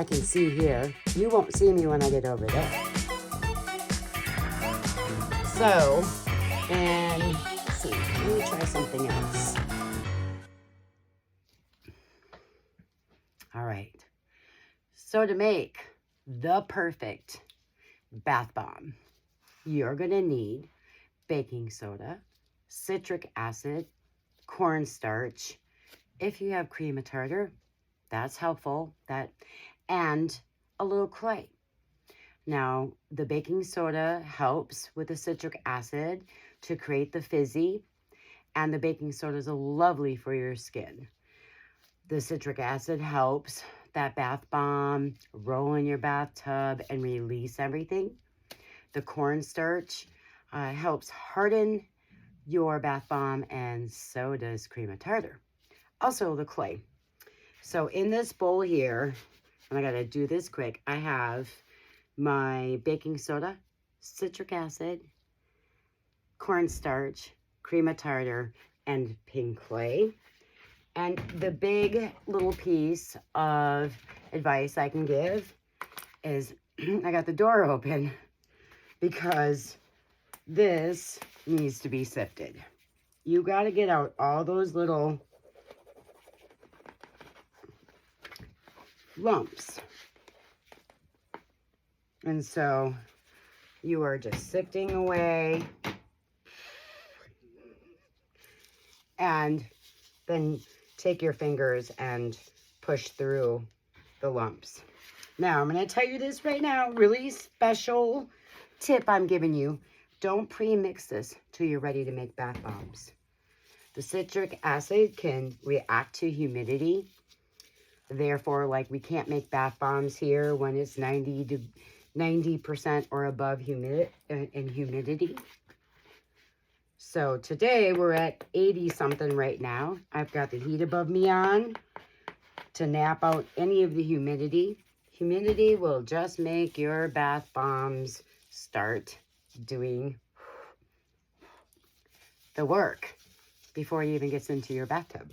I can see here. You won't see me when I get over there. So, and let's see, let me try something else. All right. So to make the perfect bath bomb, you're going to need baking soda, citric acid, cornstarch. If you have cream of tartar, that's helpful. And a little clay. Now, the baking soda helps with the citric acid to create the fizzy, and the baking soda is lovely for your skin. The citric acid helps that bath bomb roll in your bathtub and release everything. The cornstarch helps harden your bath bomb, and so does cream of tartar. Also the clay. So in this bowl here, and I gotta do this quick, I have my baking soda, citric acid, cornstarch, cream of tartar, and pink clay. And the big little piece of advice I can give is I got the door open because this needs to be sifted. You got to get out all those little lumps. And so you are just sifting away. And then take your fingers and push through the lumps. Now, I'm going to tell you this right now, really special tip I'm giving you. Don't pre-mix this till you're ready to make bath bombs. The citric acid can react to humidity. Therefore, like, we can't make bath bombs here when it's 90% or above humidity. So today we're at 80 something right now. I've got the heat above me on to nap out any of the humidity. Humidity will just make your bath bombs start doing the work before it even gets into your bathtub.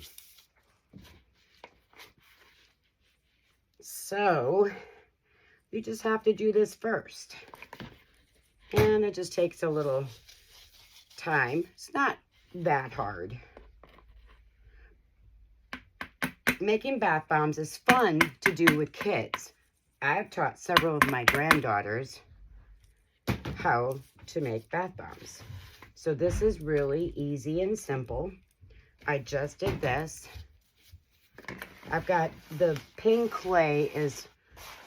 So you just have to do this first. And it just takes a little time. It's not that hard. Making bath bombs is fun to do with kids. I've taught several of my granddaughters how to make bath bombs. So this is really easy and simple. I just did this. I've got the pink clay is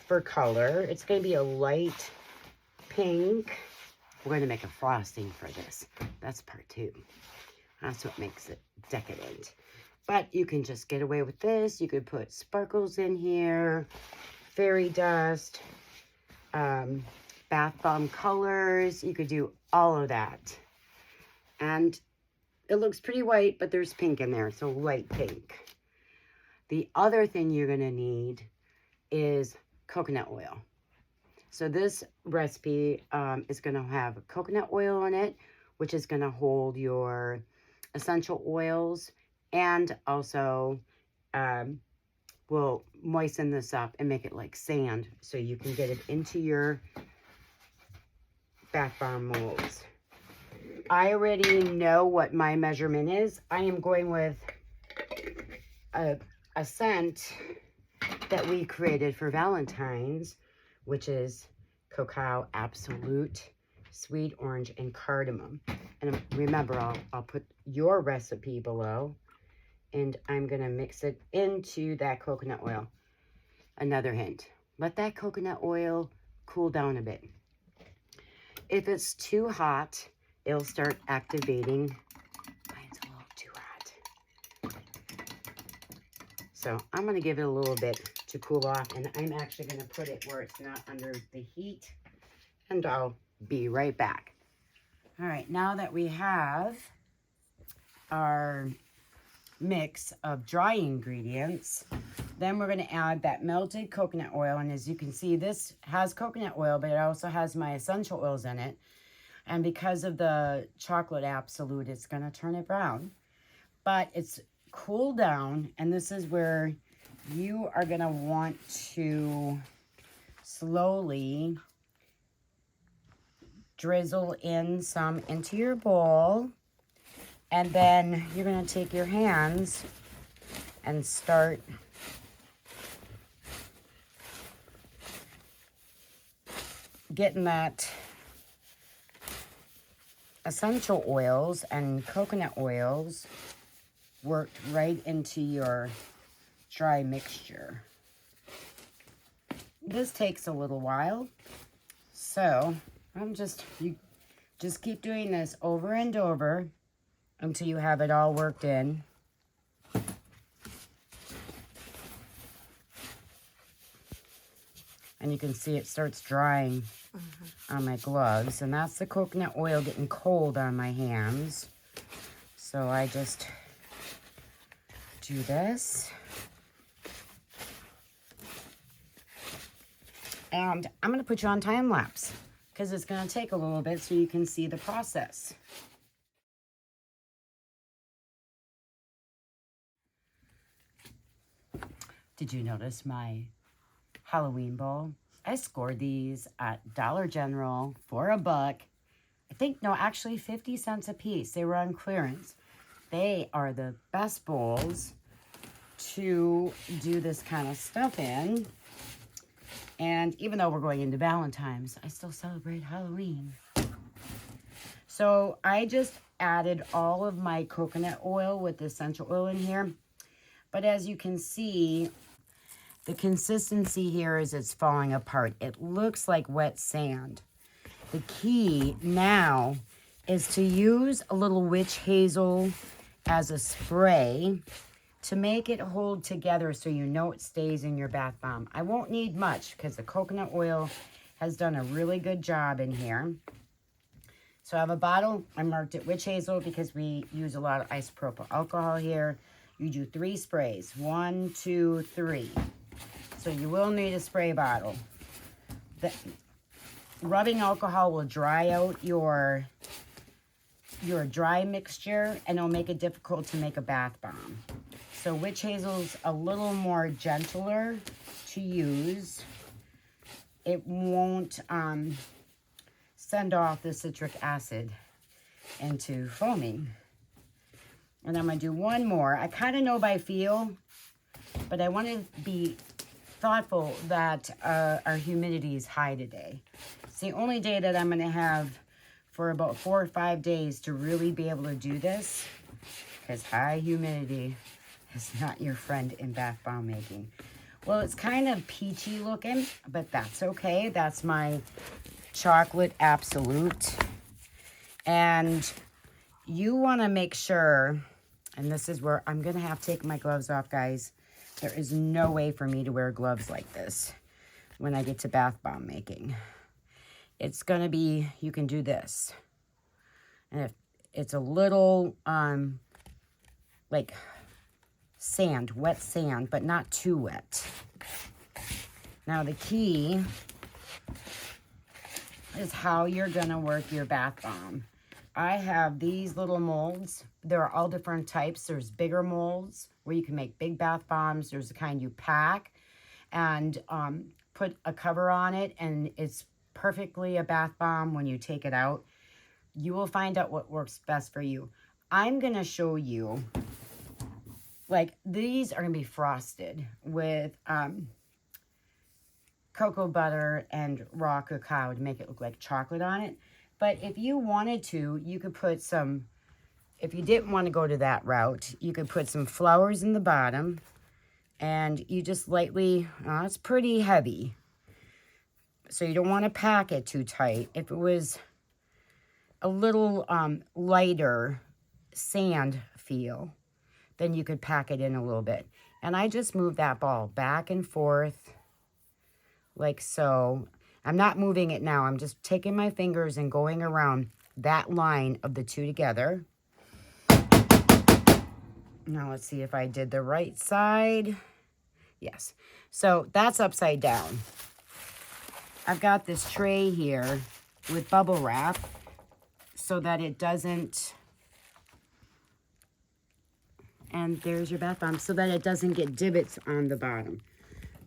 for color. It's going to be a light pink. We're going to make a frosting for this. That's part 2. That's what makes it decadent. But you can just get away with this. You could put sparkles in here, fairy dust, bath bomb colors. You could do all of that. And it looks pretty white, but there's pink in there, so light pink. The other thing you're going to need is coconut oil. So this recipe is going to have coconut oil in it, which is going to hold your essential oils, and also will moisten this up and make it like sand so you can get it into your bath bomb molds. I already know what my measurement is. I am going with a scent that we created for Valentine's, which is Cacao Absolute, Sweet Orange, and Cardamom. And remember, I'll put your recipe below, and I'm going to mix it into that coconut oil. Another hint, let that coconut oil cool down a bit. If it's too hot, it'll start activating. Mine's a little too hot. So I'm going to give it a little bit to cool off, and I'm actually going to put it where it's not under the heat, and I'll be right back. All right, now that we have our mix of dry ingredients, then we're going to add that melted coconut oil. And as you can see, this has coconut oil, but it also has my essential oils in it. And because of the chocolate absolute, it's going to turn it brown. But it's cooled down, and this is where you are going to want to slowly drizzle in some into your bowl. And then you're going to take your hands and start getting that essential oils and coconut oils worked right into your dry mixture. This takes a little while, so you just keep doing this over and over until you have it all worked in. And you can see it starts drying on my gloves. And that's the coconut oil getting cold on my hands. So I just do this. And I'm going to put you on time lapse because it's going to take a little bit so you can see the process. Did you notice my Halloween bowl? I scored these at Dollar General for $1. I think, no, actually 50 cents a piece. They were on clearance. They are the best bowls to do this kind of stuff in. And even though we're going into Valentine's, I still celebrate Halloween. So I just added all of my coconut oil with the essential oil in here. But as you can see, the consistency here is it's falling apart. It looks like wet sand. The key now is to use a little witch hazel as a spray to make it hold together so you know it stays in your bath bomb. I won't need much because the coconut oil has done a really good job in here. So I have a bottle. I marked it witch hazel because we use a lot of isopropyl alcohol here. You do 3 sprays. 1, 2, 3. So you will need a spray bottle. The rubbing alcohol will dry out your dry mixture and it'll make it difficult to make a bath bomb. So witch hazel's a little more gentler to use. It won't send off the citric acid into foaming. And I'm going to do one more. I kind of know by feel, but I want to be thoughtful that our humidity is high today. It's the only day that I'm going to have for about 4 or 5 days to really be able to do this, because high humidity is not your friend in bath bomb making. Well, it's kind of peachy looking, but that's okay. That's my chocolate absolute. And you want to make sure, and this is where I'm going to have to take my gloves off, guys. There is no way for me to wear gloves like this when I get to bath bomb making. It's going to be, you can do this. And if it's a little, like sand, wet sand, but not too wet. Now the key is how you're going to work your bath bomb. I have these little molds. There are all different types. There's bigger molds where you can make big bath bombs. There's the kind you pack and put a cover on it, and it's perfectly a bath bomb when you take it out. You will find out what works best for you. I'm going to show you, like, these are going to be frosted with cocoa butter and raw cacao to make it look like chocolate on it. But if you wanted to, you could put some, if you didn't want to go to that route, you could put some flowers in the bottom. And you just lightly, it's pretty heavy. So you don't want to pack it too tight. If it was a little lighter sand feel, then you could pack it in a little bit. And I just move that ball back and forth like so. I'm not moving it now. I'm just taking my fingers and going around that line of the two together. Now let's see if I did the right side. Yes. So that's upside down. I've got this tray here with bubble wrap so that it doesn't, And there's your bath bomb so that it doesn't get divots on the bottom.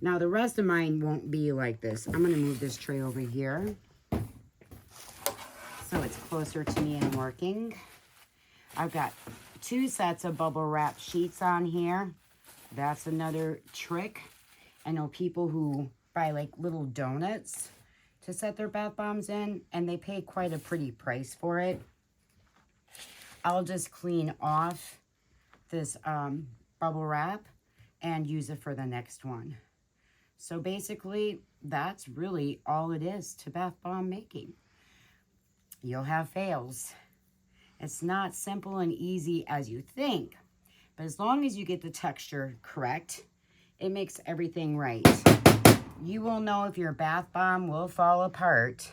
Now the rest of mine won't be like this. I'm gonna move this tray over here so it's closer to me and working. I've got 2 sets of bubble wrap sheets on here. That's another trick. I know people who buy like little donuts to set their bath bombs in, and they pay quite a pretty price for it. I'll just clean off this bubble wrap and use it for the next one. So basically, that's really all it is to bath bomb making. You'll have fails. It's not simple and easy as you think, but as long as you get the texture correct, it makes everything right. You will know if your bath bomb will fall apart.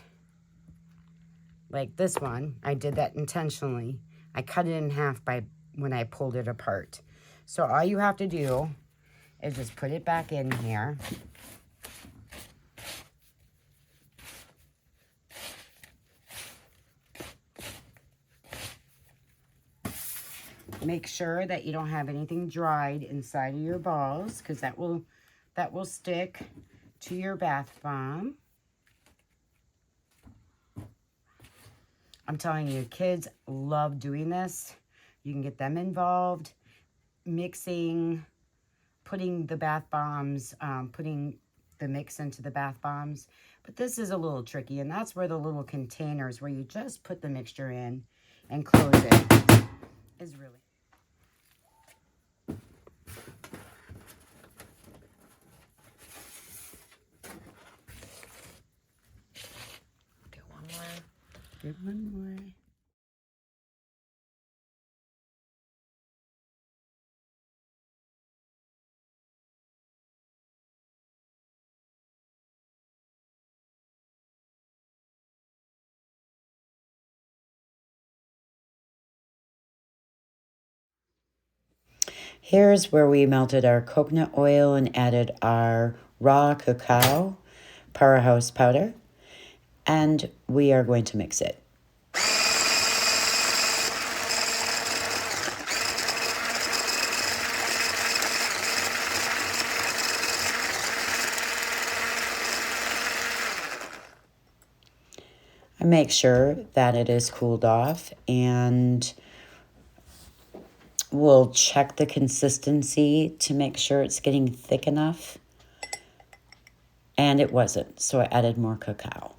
Like this one, I did that intentionally. I cut it in half when I pulled it apart. So all you have to do is just put it back in here. Make sure that you don't have anything dried inside of your balls, because that will stick to your bath bomb. I'm telling you, kids love doing this. You can get them involved, mixing, putting the bath bombs, putting the mix into the bath bombs. But this is a little tricky, and that's where the little containers where you just put the mixture in and close it is really. Give one more. Here's where we melted our coconut oil and added our raw cacao, powerhouse powder, and we are going to mix it. And make sure that it is cooled off, and we'll check the consistency to make sure it's getting thick enough. And it wasn't, so I added more cacao.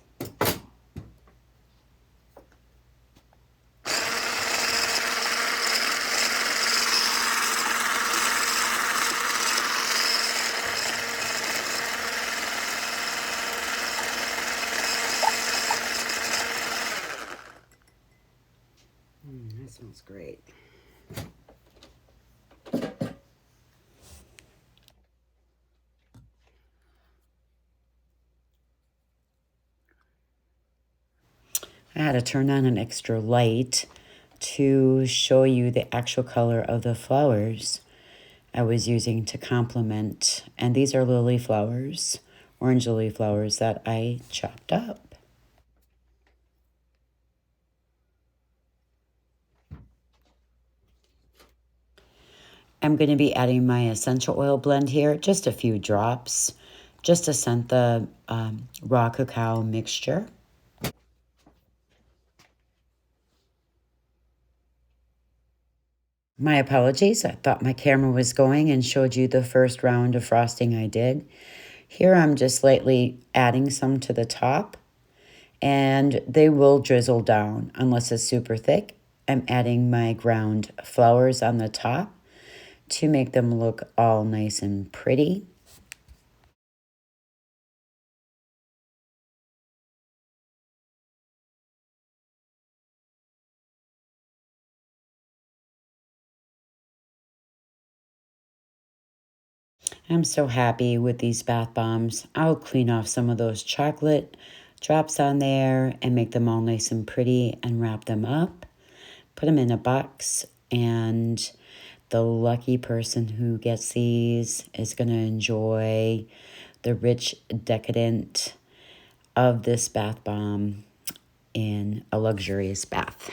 That smells great. I had to turn on an extra light to show you the actual color of the flowers I was using to complement. And these are lily flowers, orange lily flowers that I chopped up. I'm going to be adding my essential oil blend here, just a few drops, just to scent the raw cacao mixture. My apologies, I thought my camera was going and showed you the first round of frosting I did. Here I'm just lightly adding some to the top, and they will drizzle down unless it's super thick. I'm adding my ground flowers on the top to make them look all nice and pretty. I'm so happy with these bath bombs. I'll clean off some of those chocolate drops on there and make them all nice and pretty and wrap them up. Put them in a box, and the lucky person who gets these is going to enjoy the rich decadent of this bath bomb in a luxurious bath.